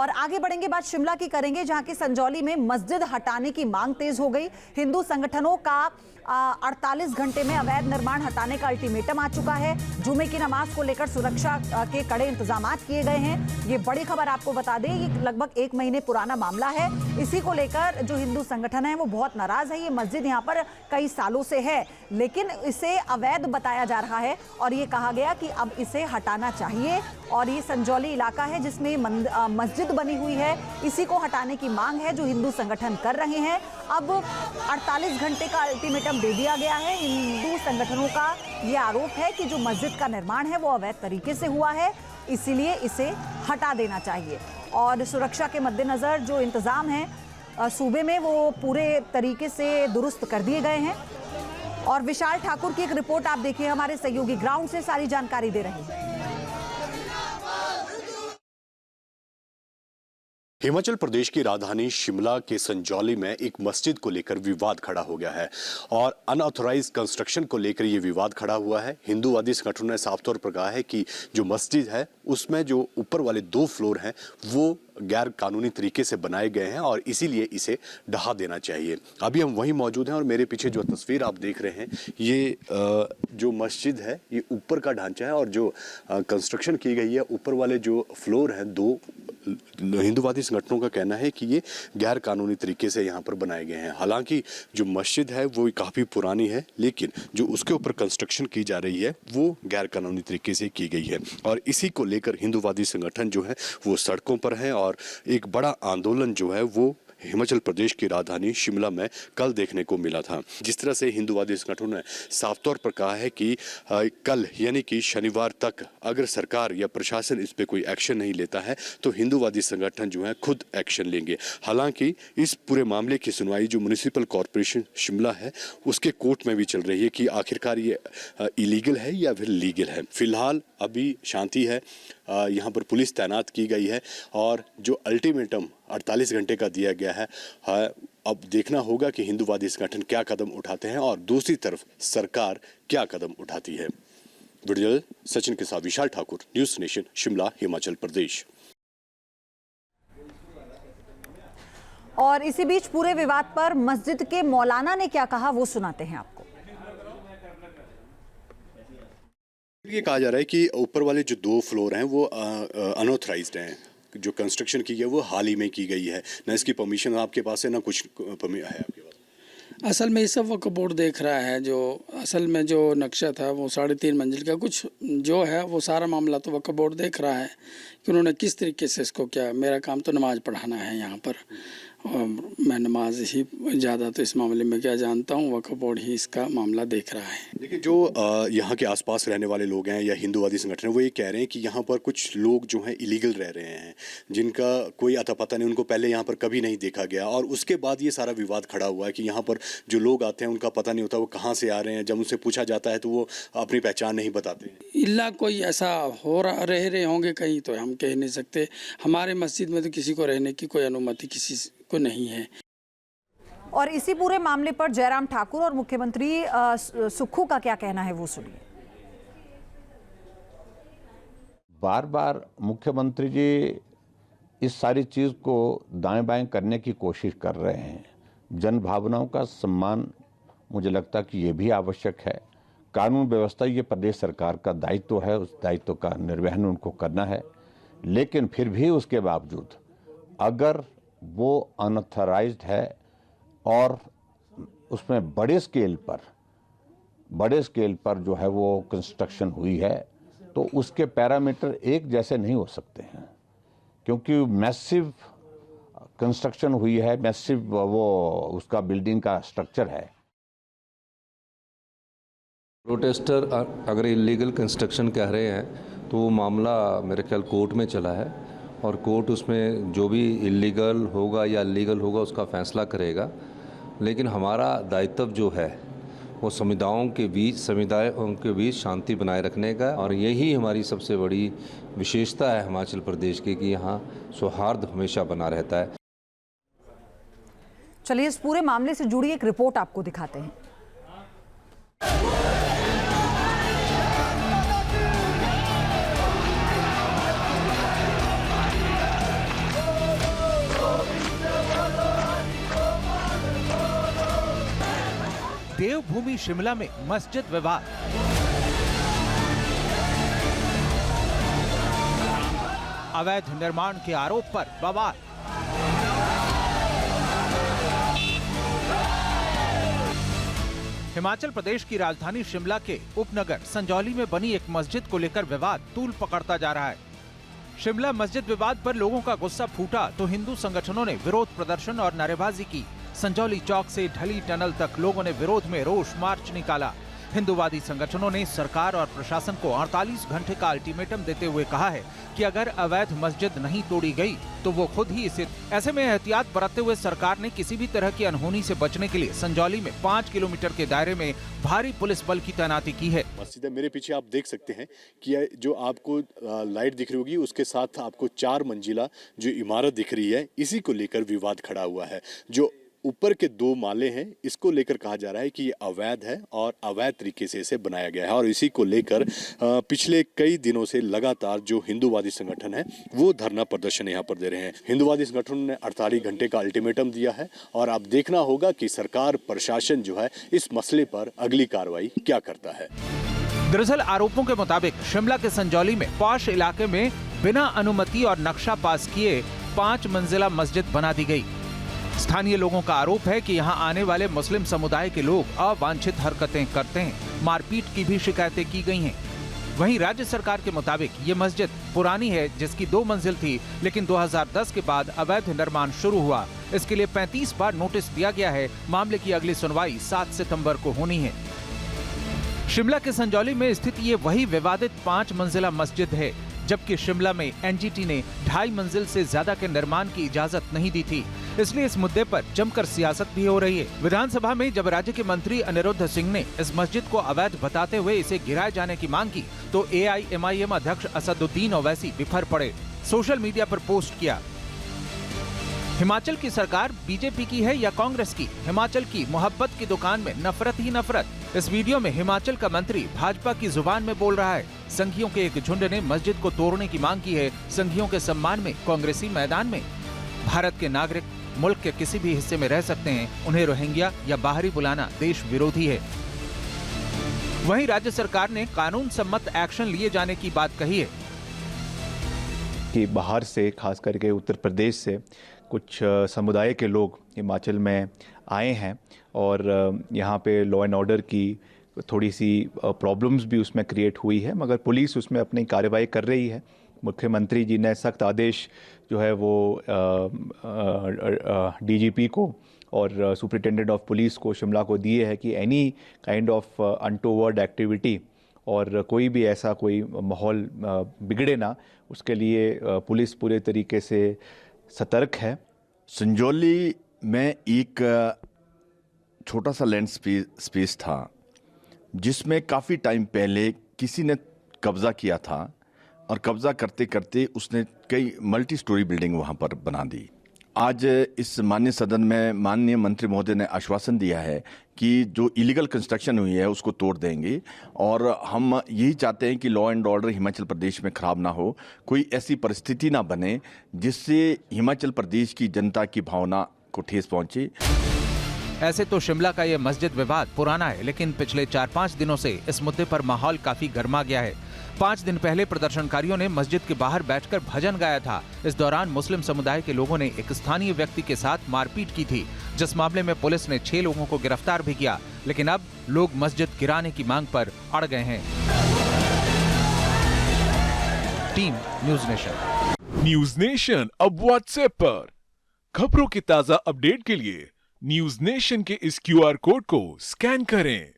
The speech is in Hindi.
और आगे बढ़ेंगे, बात शिमला की करेंगे, जहां की संजौली में मस्जिद हटाने की मांग तेज हो गई। हिंदू संगठनों का 48 घंटे में अवैध निर्माण हटाने का अल्टीमेटम आ चुका है। जुमे की नमाज को लेकर सुरक्षा के कड़े इंतजाम किए गए हैं। ये बड़ी खबर आपको बता दें, ये लगभग 1 महीने पुराना मामला है। इसी को लेकर जो हिंदू संगठन है वो बहुत नाराज है। ये मस्जिद यहाँ पर कई सालों से है, लेकिन इसे अवैध बताया जा रहा है और ये कहा गया कि अब इसे हटाना चाहिए। और ये संजौली इलाका है जिसमें मस्जिद बनी हुई है, इसी को हटाने की मांग है जो हिंदू संगठन कर रहे हैं। अब 48 घंटे का अल्टीमेटम दे दिया गया है। हिंदू संगठनों का ये आरोप है कि जो मस्जिद का निर्माण है वो अवैध तरीके से हुआ है, इसीलिए इसे हटा देना चाहिए। और सुरक्षा के मद्देनजर जो इंतजाम है सूबे में वो पूरे तरीके से दुरुस्त कर दिए गए हैं। और विशाल ठाकुर की एक रिपोर्ट आप देखिए, हमारे सहयोगी ग्राउंड से सारी जानकारी दे रहे हैं। हिमाचल प्रदेश की राजधानी शिमला के संजौली में एक मस्जिद को लेकर विवाद खड़ा हो गया है और अनऑथोराइज कंस्ट्रक्शन को लेकर यह विवाद खड़ा हुआ है। हिंदूवादी संगठनों ने साफ तौर पर कहा है कि जो मस्जिद है उसमें जो ऊपर वाले 2 फ्लोर हैं वो गैर कानूनी तरीके से बनाए गए हैं और इसीलिए इसे ढहा देना चाहिए। अभी हम वहीं मौजूद हैं और मेरे पीछे जो तस्वीर आप देख रहे हैं ये जो मस्जिद है ये ऊपर का ढांचा है और जो कंस्ट्रक्शन की गई है ऊपर वाले जो फ्लोर हैं 2 हिंदूवादी संगठनों का कहना है कि ये गैर कानूनी तरीके से यहाँ पर बनाए गए हैं। हालांकि जो मस्जिद है वो काफ़ी पुरानी है, लेकिन जो उसके ऊपर कंस्ट्रक्शन की जा रही है वो गैर कानूनी तरीके से की गई है और इसी को लेकर हिंदूवादी संगठन जो है वो सड़कों पर हैं और एक बड़ा आंदोलन जो है वो हिमाचल प्रदेश की राजधानी शिमला में कल देखने को मिला था। जिस तरह से हिंदूवादी संगठनों ने साफ तौर पर कहा है कि कल यानी कि शनिवार तक अगर सरकार या प्रशासन इस पे कोई एक्शन नहीं लेता है तो हिंदूवादी संगठन जो है खुद एक्शन लेंगे। हालांकि इस पूरे मामले की सुनवाई जो म्युनिसिपल कॉरपोरेशन शिमला है उसके कोर्ट में भी चल रही है कि आखिरकार ये इलीगल है या फिर लीगल है। फिलहाल अभी शांति है, यहाँ पर पुलिस तैनात की गई है और जो अल्टीमेटम 48 घंटे का दिया गया है अब देखना होगा कि हिंदूवादी संगठन क्या कदम उठाते हैं और दूसरी तरफ सरकार क्या कदम उठाती है। वीडियो सचिन के साथ विशाल ठाकुर, न्यूज़ नेशन, शिमला, हिमाचल प्रदेश। और इसी बीच पूरे विवाद पर मस्जिद के मौलाना ने क्या कहा वो सुनाते हैं आपको। ये कहा जा रहा है कि ऊपर वाले जो 2 फ्लोर हैं वो अनऑथराइज्ड हैं, जो कंस्ट्रक्शन की है वो हाल ही में की गई है, ना इसकी परमिशन आपके पास है ना कुछ है आपके पास। असल में ये सब वक्फ बोर्ड देख रहा है। जो असल में जो नक्शा था वो 3.5 मंजिल का कुछ जो है वो सारा मामला तो वक्फ बोर्ड देख रहा है कि उन्होंने किस तरीके से इसको क्या। मेरा काम तो नमाज़ पढ़ाना है यहाँ पर और मैं नमाज ही ज़्यादा तो इस मामले में क्या जानता हूँ, वक्फ बोर्ड ही इसका मामला देख रहा है। देखिए जो यहाँ के आसपास रहने वाले लोग हैं या हिंदूवादी संगठन है वो ये कह रहे हैं कि यहाँ पर कुछ लोग जो हैं इलीगल रह रहे हैं जिनका कोई अता पता नहीं, उनको पहले यहाँ पर कभी नहीं देखा गया और उसके बाद ये सारा विवाद खड़ा हुआ है कि यहाँ पर जो लोग आते हैं उनका पता नहीं होता वो कहाँ से आ रहे हैं। जब उनसे पूछा जाता है तो वो अपनी पहचान नहीं बताते। इल्ला कोई ऐसा हो रहे होंगे कहीं तो हम कह नहीं सकते। हमारे मस्जिद में तो किसी को रहने की कोई अनुमति किसी को नहीं है। और इसी पूरे मामले पर जयराम ठाकुर और मुख्यमंत्री सुक्खू का क्या कहना है वो सुनिए। बार बार मुख्यमंत्री जी इस सारी चीज को दाएं बाएं करने की कोशिश कर रहे हैं। जन भावनाओं का सम्मान मुझे लगता है कि ये भी आवश्यक है। कानून व्यवस्था ये प्रदेश सरकार का दायित्व है, उस दायित्व का निर्वहन उनको करना है। लेकिन फिर भी उसके बावजूद अगर वो अनऑथराइज्ड है और उसमें बड़े स्केल पर जो है वो कंस्ट्रक्शन हुई है तो उसके पैरामीटर एक जैसे नहीं हो सकते हैं, क्योंकि मैसिव कंस्ट्रक्शन हुई है, मैसिव वो उसका बिल्डिंग का स्ट्रक्चर है। प्रोटेस्टर अगर इलीगल कंस्ट्रक्शन कह रहे हैं तो वो मामला मेरे ख्याल कोर्ट में चला है और कोर्ट उसमें जो भी इलीगल होगा या लीगल होगा उसका फैसला करेगा। लेकिन हमारा दायित्व जो है वो समुदायों के बीच शांति बनाए रखने का और यही हमारी सबसे बड़ी विशेषता है हिमाचल प्रदेश की कि यहाँ सौहार्द हमेशा बना रहता है। चलिए इस पूरे मामले से जुड़ी एक रिपोर्ट आपको दिखाते हैं। देवभूमि शिमला में मस्जिद विवाद। अवैध निर्माण के आरोप पर बवाल। हिमाचल प्रदेश की राजधानी शिमला के उपनगर संजौली में बनी एक मस्जिद को लेकर विवाद तूल पकड़ता जा रहा है। शिमला मस्जिद विवाद पर लोगों का गुस्सा फूटा तो हिंदू संगठनों ने विरोध प्रदर्शन और नारेबाजी की। संजौली चौक से ढली टनल तक लोगों ने विरोध में रोष मार्च निकाला। हिंदूवादी संगठनों ने सरकार और प्रशासन को 48 घंटे का अल्टीमेटम देते हुए कहा है कि अगर अवैध मस्जिद नहीं तोड़ी गई तो वो खुद ही इसे। ऐसे में एहतियात बरतते हुए सरकार ने किसी भी तरह की अनहोनी से बचने के लिए संजौली में 5 किलोमीटर के दायरे में भारी पुलिस बल की तैनाती की है। मस्जिद है, मेरे पीछे आप देख सकते हैं कि जो आपको लाइट दिख रही होगी उसके साथ आपको 4 मंजिला जो इमारत दिख रही है, इसी को लेकर विवाद खड़ा हुआ है। जो ऊपर के 2 माले हैं, इसको लेकर कहा जा रहा है कि ये अवैध है और अवैध तरीके से इसे बनाया गया है और इसी को लेकर पिछले कई दिनों से लगातार जो हिंदूवादी संगठन है वो धरना प्रदर्शन यहाँ पर दे रहे हैं। हिंदूवादी संगठनों ने 48 घंटे का अल्टीमेटम दिया है और अब देखना होगा कि सरकार प्रशासन जो है इस मसले पर अगली कार्रवाई क्या करता है। दरअसल आरोपों के मुताबिक शिमला के संजौली में पॉश इलाके में बिना अनुमति और नक्शा पास किए 5 मंजिला मस्जिद बना दी गई। स्थानीय लोगों का आरोप है कि यहां आने वाले मुस्लिम समुदाय के लोग अवांछित हरकतें करते हैं। मारपीट की भी शिकायतें की गई हैं। वहीं राज्य सरकार के मुताबिक ये मस्जिद पुरानी है जिसकी 2 मंजिल थी, लेकिन 2010 के बाद अवैध निर्माण शुरू हुआ। इसके लिए 35 बार नोटिस दिया गया है। मामले की अगली सुनवाई 7 सितंबर को होनी है। शिमला के संजौली में स्थित ये वही विवादित 5 मंजिला मस्जिद है, जबकि शिमला में एनजीटी ने 2.5 मंजिल से ज्यादा के निर्माण की इजाजत नहीं दी थी। इसलिए इस मुद्दे पर जमकर सियासत भी हो रही है। विधानसभा में जब राज्य के मंत्री अनिरुद्ध सिंह ने इस मस्जिद को अवैध बताते हुए इसे गिराए जाने की मांग की तो AIMIM अध्यक्ष असदुद्दीन ओवैसी बिफर पड़े, सोशल मीडिया पर पोस्ट किया। हिमाचल की सरकार बीजेपी की है या कांग्रेस की? हिमाचल की मोहब्बत की दुकान में नफरत ही नफरत। इस वीडियो में हिमाचल का मंत्री भाजपा की जुबान में बोल रहा है। संघियों के एक झुंड ने मस्जिद को तोड़ने की मांग की है। संघियों के सम्मान में कांग्रेसी मैदान में। भारत के नागरिक मुल्क के किसी भी हिस्से में रह सकते हैं, उन्हें रोहिंग्या या बाहरी बुलाना देश विरोधी है। वहीं राज्य सरकार ने कानून सम्मत एक्शन लिए जाने की बात कही है कि बाहर से, खास करके उत्तर प्रदेश से कुछ समुदाय के लोग हिमाचल में आए हैं और यहाँ पे लॉ एंड ऑर्डर की थोड़ी सी प्रॉब्लम्स भी उसमें क्रिएट हुई है, मगर पुलिस उसमें अपनी कार्रवाई कर रही है। मुख्यमंत्री जी ने सख्त आदेश जो है वो DGP को और सुपरिटेंडेंट ऑफ पुलिस को शिमला को दिए है कि any kind of untoward activity और कोई भी ऐसा कोई माहौल बिगड़े ना, उसके लिए पुलिस पूरे तरीके से सतर्क है। संजौली में एक छोटा सा लैंड स्पेस था जिसमें काफ़ी टाइम पहले किसी ने कब्ज़ा किया था और कब्ज़ा करते करते उसने कई मल्टी स्टोरी बिल्डिंग वहाँ पर बना दी। आज इस माननीय सदन में माननीय मंत्री महोदय ने आश्वासन दिया है कि जो इलीगल कंस्ट्रक्शन हुई है उसको तोड़ देंगे और हम यही चाहते हैं कि law and order Himachal Pradesh में खराब ना हो, कोई ऐसी परिस्थिति ना बने जिससे हिमाचल प्रदेश की जनता की भावना को ठेस पहुंचे। ऐसे तो शिमला का ये मस्जिद विवाद पुराना है, लेकिन पिछले 4-5 दिनों से इस मुद्दे पर माहौल काफी गर्मा गया है। 5 दिन पहले प्रदर्शनकारियों ने मस्जिद के बाहर बैठकर भजन गाया था। इस दौरान मुस्लिम समुदाय के लोगों ने एक स्थानीय व्यक्ति के साथ मारपीट की थी, जिस मामले में पुलिस ने 6 लोगों को गिरफ्तार भी किया। लेकिन अब लोग मस्जिद गिराने की मांग पर अड़ गए हैं। Team news nation. News nation अब व्हाट्सएप पर खबरों की ताजा अपडेट के लिए न्यूज़ नेशन के इस QR कोड को स्कैन करें।